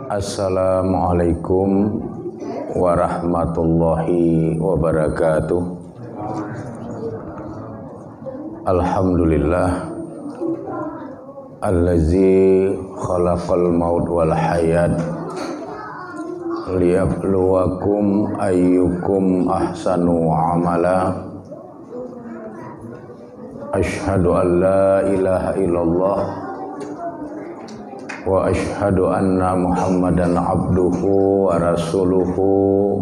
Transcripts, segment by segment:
Assalamualaikum warahmatullahi wabarakatuh. Alhamdulillah allazi khalaqal maut wal hayat liyabluwakum ayyukum ahsanu amala. Asyhadu an la ilaha illallah wa asyhadu anna Muhammadan abduhu wa rasuluhu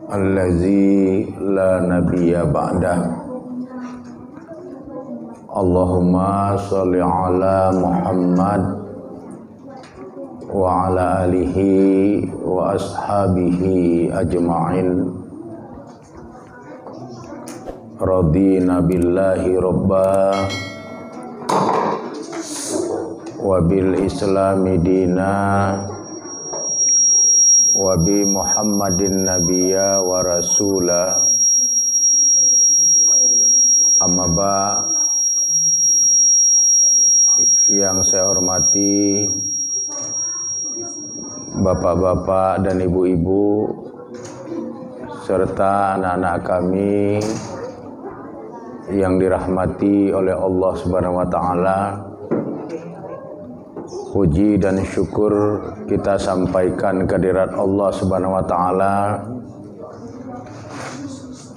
allazi la nabiyya ba'dah. Allahumma sholli ala Muhammad wa ala alihi wa ashabihi ajma'in. Radina billahi robba wa bil islami dina wa bi Muhammadin nabiyya wa rasula. Amma ba, yang saya hormati bapak-bapak dan ibu-ibu serta anak-anak kami yang dirahmati oleh Allah Subhanahu wa taala. Puji dan syukur kita sampaikan kehadirat Allah Subhanahu wa taala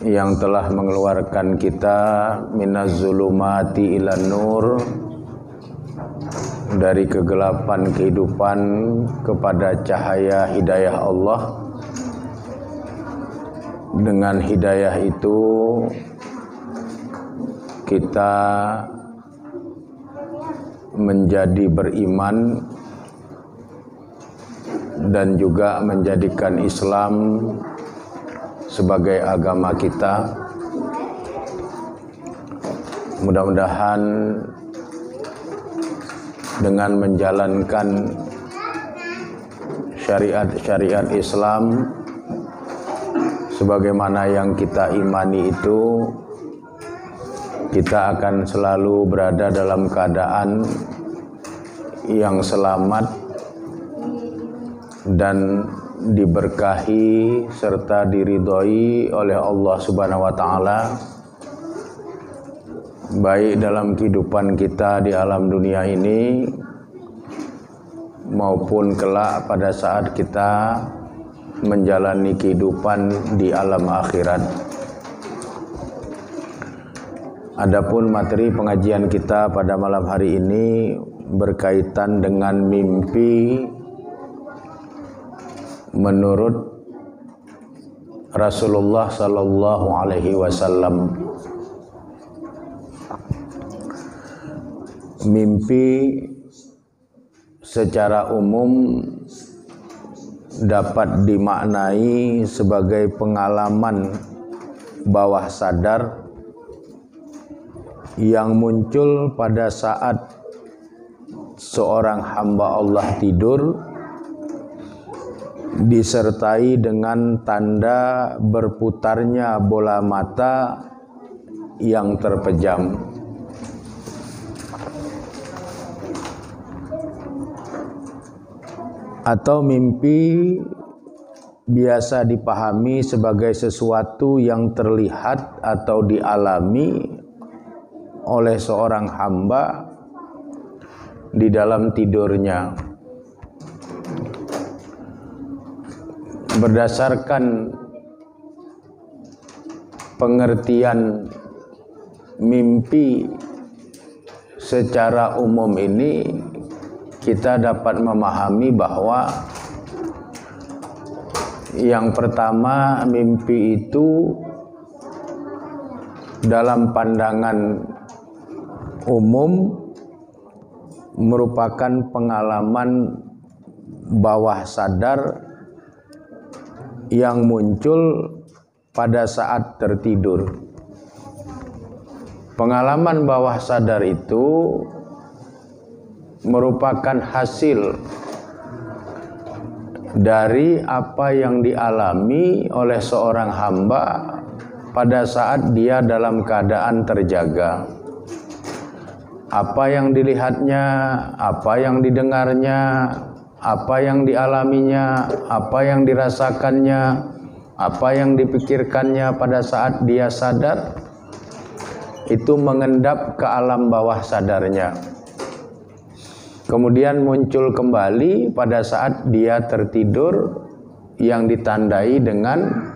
yang telah mengeluarkan kita minaz zulumati ilan nur, dari kegelapan kehidupan kepada cahaya hidayah Allah. Dengan hidayah itu kita menjadi beriman dan juga menjadikan Islam sebagai agama kita. Mudah-mudahan dengan menjalankan syariat-syariat Islam sebagaimana yang kita imani itu, kita akan selalu berada dalam keadaan yang selamat dan diberkahi serta diridhoi oleh Allah Subhanahu wa taala, baik dalam kehidupan kita di alam dunia ini maupun kelak pada saat kita menjalani kehidupan di alam akhirat. Adapun materi pengajian kita pada malam hari ini berkaitan dengan mimpi menurut Rasulullah sallallahu alaihi wasallam. Mimpi secara umum dapat dimaknai sebagai pengalaman bawah sadar yang muncul pada saat seorang hamba Allah tidur, disertai dengan tanda berputarnya bola mata yang terpejam. Atau mimpi biasa dipahami sebagai sesuatu yang terlihat atau dialami oleh seorang hamba di dalam tidurnya. Berdasarkan pengertian mimpi secara umum ini, kita dapat memahami bahwa yang pertama, mimpi itu dalam pandangan umum merupakan pengalaman bawah sadar yang muncul pada saat tertidur. Pengalaman bawah sadar itu merupakan hasil dari apa yang dialami oleh seorang hamba pada saat dia dalam keadaan terjaga. Apa yang dilihatnya, apa yang didengarnya, apa yang dialaminya, apa yang dirasakannya, apa yang dipikirkannya pada saat dia sadar, itu mengendap ke alam bawah sadarnya. Kemudian muncul kembali pada saat dia tertidur yang ditandai dengan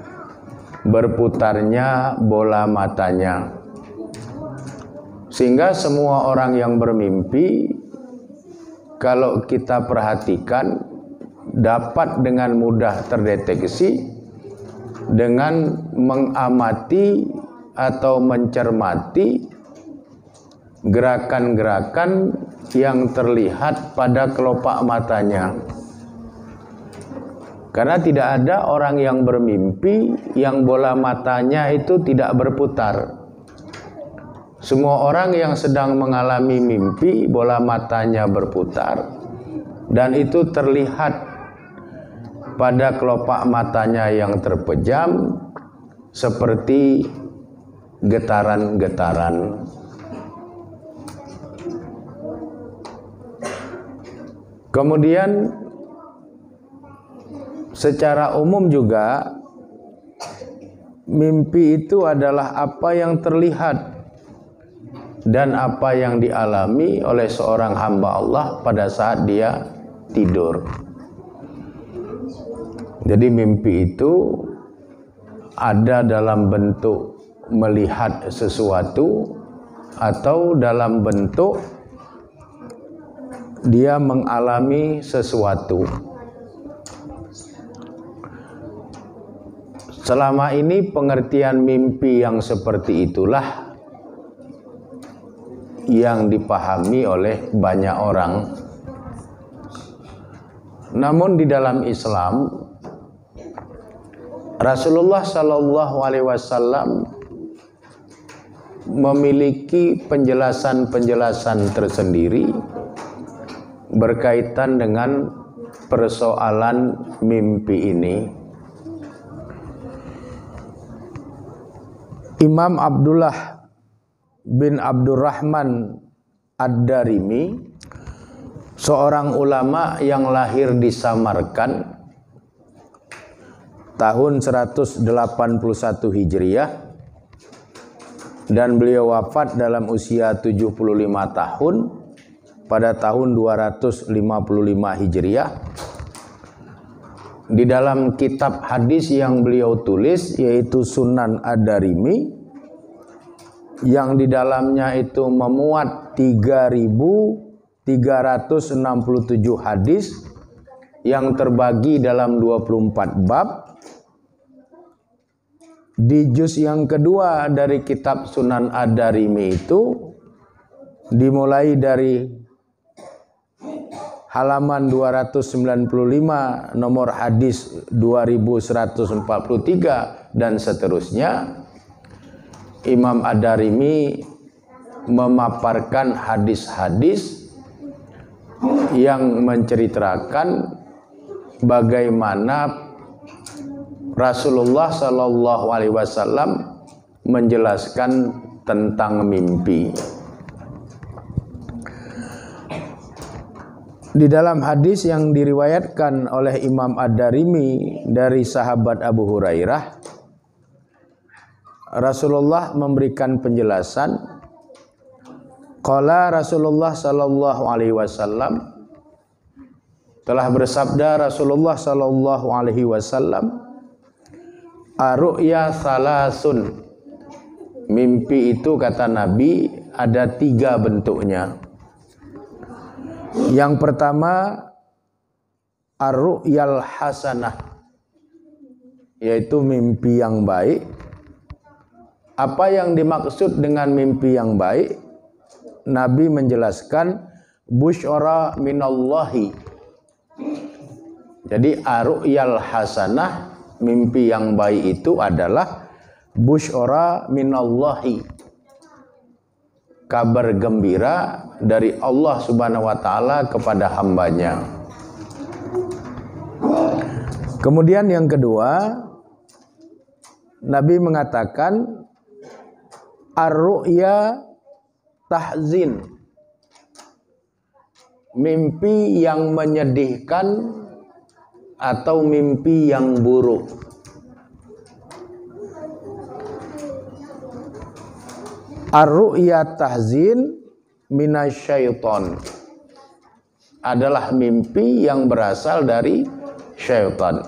berputarnya bola matanya. Sehingga semua orang yang bermimpi, kalau kita perhatikan, dapat dengan mudah terdeteksi dengan mengamati atau mencermati gerakan-gerakan yang terlihat pada kelopak matanya. Karena tidak ada orang yang bermimpi yang bola matanya itu tidak berputar. Semua orang yang sedang mengalami mimpi, bola matanya berputar, dan itu terlihat pada kelopak matanya yang terpejam seperti getaran-getaran. Kemudian secara umum juga mimpi itu adalah apa yang terlihat dan apa yang dialami oleh seorang hamba Allah pada saat dia tidur. Jadi mimpi itu ada dalam bentuk melihat sesuatu atau dalam bentuk dia mengalami sesuatu. Selama ini pengertian mimpi yang seperti itulah yang dipahami oleh banyak orang. Namun di dalam Islam, Rasulullah Shallallahu Alaihi Wasallam memiliki penjelasan-penjelasan tersendiri berkaitan dengan persoalan mimpi ini. Imam Abdullah bin Abdurrahman Ad-Darimi, seorang ulama yang lahir di Samarkand tahun 181 Hijriah dan beliau wafat dalam usia 75 tahun pada tahun 255 Hijriah. Di dalam kitab hadis yang beliau tulis, yaitu Sunan Ad-Darimi, yang di dalamnya itu memuat 3.367 hadis yang terbagi dalam 24 bab. Di juz yang kedua dari kitab Sunan Ad-Darimi itu dimulai dari halaman 295, nomor hadis 2143 dan seterusnya. Imam Ad-Darimi memaparkan hadis-hadis yang menceritakan bagaimana Rasulullah Shallallahu Alaihi Wasallam menjelaskan tentang mimpi. Di dalam hadis yang diriwayatkan oleh Imam Ad-Darimi dari sahabat Abu Hurairah, Rasulullah memberikan penjelasan. Qala Rasulullah Sallallahu Alaihi Wasallam, telah bersabda Rasulullah Sallallahu Alaihi Wasallam, ar-ru'ya salasun, mimpi itu kata Nabi ada 3 bentuknya. Yang pertama ar-ru'yal hasanah, yaitu mimpi yang baik. Apa yang dimaksud dengan mimpi yang baik? Nabi menjelaskan busyara minallahi. Jadi ar-ru'yal hasanah, mimpi yang baik itu adalah busyara minallahi, kabar gembira dari Allah Subhanahu wa taala kepada hambanya. Kemudian yang kedua, Nabi mengatakan ar-ru'ya tahzin, mimpi yang menyedihkan atau mimpi yang buruk. Ar-ru'ya tahzin minasyaiton adalah mimpi yang berasal dari syaitan.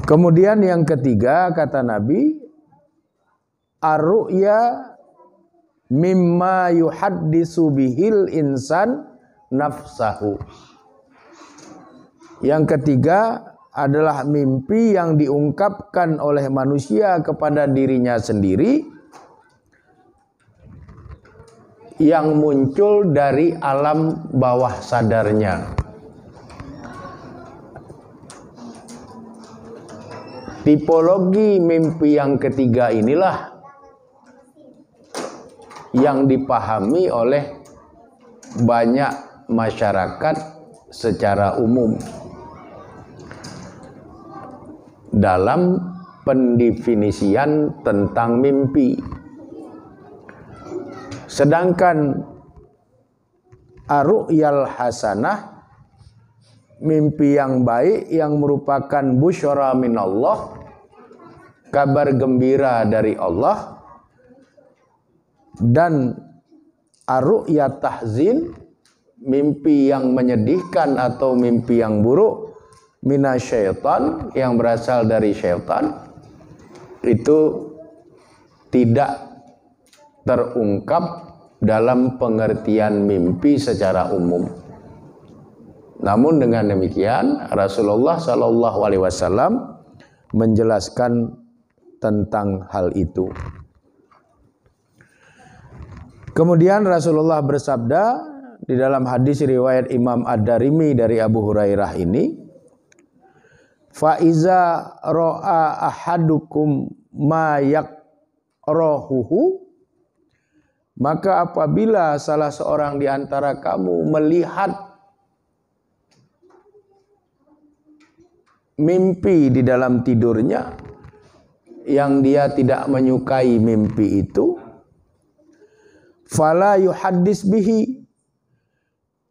Kemudian yang ketiga kata Nabi, ar-ru'ya mimma yuhaddisu bihil insan nafsahu. Yang ketiga adalah mimpi yang diungkapkan oleh manusia kepada dirinya sendiri, yang muncul dari alam bawah sadarnya. Tipologi mimpi yang ketiga inilah yang dipahami oleh banyak masyarakat secara umum dalam pendefinisian tentang mimpi. Sedangkan ar-ru'yal hasanah, mimpi yang baik yang merupakan busyara minallah, kabar gembira dari Allah, dan ar-ru'ya tahzin, mimpi yang menyedihkan atau mimpi yang buruk, minasyaitan, yang berasal dari syaitan, itu tidak terungkap dalam pengertian mimpi secara umum. Namun dengan demikian Rasulullah SAW menjelaskan tentang hal itu. Kemudian Rasulullah bersabda di dalam hadis riwayat Imam Ad-Darimi dari Abu Hurairah ini, fa iza ra'a ahadukum ma yakrahuhu, maka apabila salah seorang di antara kamu melihat mimpi di dalam tidurnya yang dia tidak menyukai mimpi itu, fala yuhaddis bihi,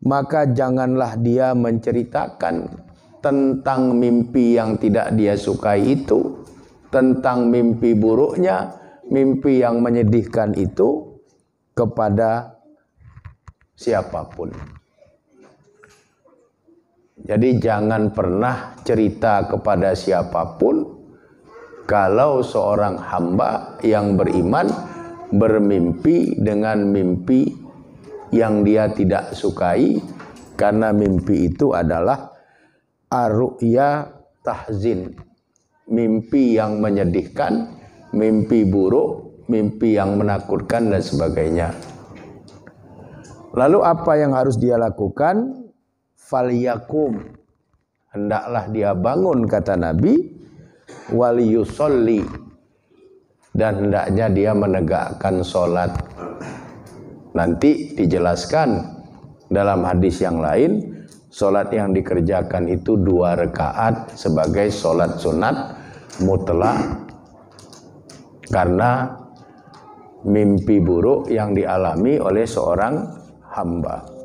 maka janganlah dia menceritakan tentang mimpi yang tidak dia sukai itu, tentang mimpi buruknya, mimpi yang menyedihkan itu kepada siapapun. Jadi jangan pernah cerita kepada siapapun kalau seorang hamba yang beriman bermimpi dengan mimpi yang dia tidak sukai, karena mimpi itu adalah ar-ru'ya tahzin, mimpi yang menyedihkan, mimpi buruk, mimpi yang menakutkan dan sebagainya. Lalu apa yang harus dia lakukan? Falyakum, hendaklah dia bangun kata Nabi, waliyusolli, dan hendaknya dia menegakkan sholat. Nanti dijelaskan dalam hadis yang lain, sholat yang dikerjakan itu 2 rakaat sebagai sholat sunat mutlak, karena mimpi buruk yang dialami oleh seorang hamba.